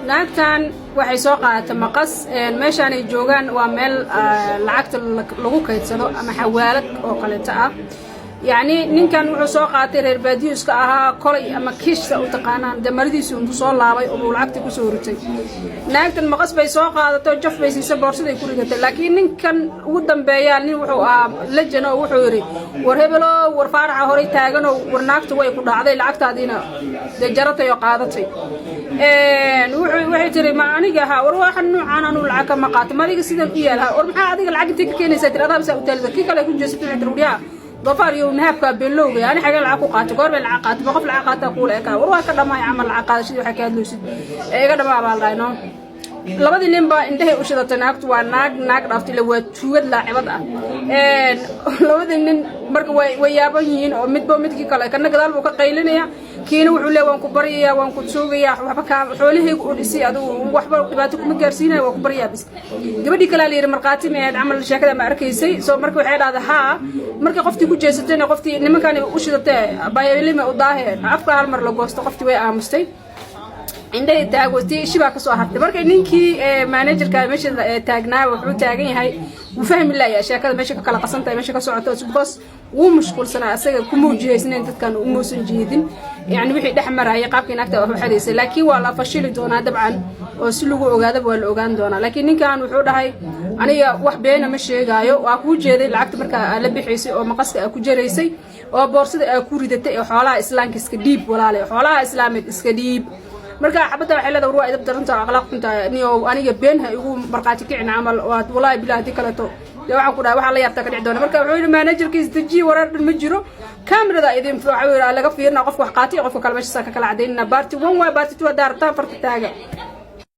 naagtan waxay soo qaadatay maqas meeshaan ay joogaan waa meel lacagta lagu kaydsado ama xawaalad oo kaleeto ah يعني ninkan wuxuu soo qaatay reer baadiyo iska ahaa kolay ama kiishta u taqaanaan damaridiisu intuu soo laabay oo lacagta ku soo rutay naagtan maqas bay soo qaadato jaf bay siisay boorsada ay ku ridatay laakiin ninkan ugu dambeeyay nin wuxuu lajano wuxuu yiri war hebelo war faaraxa horay taagan oo war naagta way ku dhacday lacagtaadina jaratay oo qaadatay wuxuu tiri ma aniga ha war waxan nuucan aanu lacag ma qaato madiga sidan u yaalaha war maxaa adiga lacagta ka keenaysaa tirada bas u taalida ki kale ku jeesatay tiradiya ضفار يوم نهبك باللوج يعني حاجة العقوقات قرب العقات بقف العقات أقول إيه وروح كذا ما يعمل العقات شيء وحكي هذا لوسيد إيه كذا ما بعمل إنه لبدي نبى انتهي وشذا تناقت وناق رافت اللي هو توجد لاعبة لبدي نن برك ويابين أو متكي كلا كنا كذا البوك قيلنا كينو وحلا وانكبرية وانكتسوقية وحبك حوله ولسي أدو وحبر قباتكم مجرسينه وكبرية بس جبدي كلا لي مرقاتي ما عمل شكل ما أركيسي سو مرك وحيد هذا ها مرك قفتي كوجه ستين قفتي نما كان وشذا بايلي ما وضاهر أفكار هالمر لو قست قفتي ويا مستي عندي تاجوتي شبكة صاحبتي بركة إنكي مانجر كان مش تاجنا وحول تاجين هاي وفهم الله يا شيخ هذا ماشي كلا قسمته ماشي كسرعته بس ومشكل سنة أسير كموجه سنين تتكلم وموسن جيدين يعني وحيد أحمر هاي قابك نكتة وحديث لكن ولا فشل دونا طبعا وسلوك وجاذب والأوجان دونا لكن إن كان وحول هاي أنا واحد بينا مشي جايو وأكو جدي العقد بركة لبي حيسي أو مقص أكو جريسي أو بورصة أكو ردتي أو حالة إسلام كسكديب ولا عليه حالة إسلامي كسكديب marka xabada waxay leedahay ruuxa idab daranta aqlaaqinta niyo aniga beenha igu marqaati kicin amal waad wallahi bilaadi kalato waxa ku dhaay waxa la yaabta ka dhici doona marka wuxuu yiri managerkiisa daji warar ma jiro kamerada idin fuuxa laga fiirna qof wax qaati qof kale meesha ka kala cadeynna baarti 1 waa baarti 2 daartaan farta taaga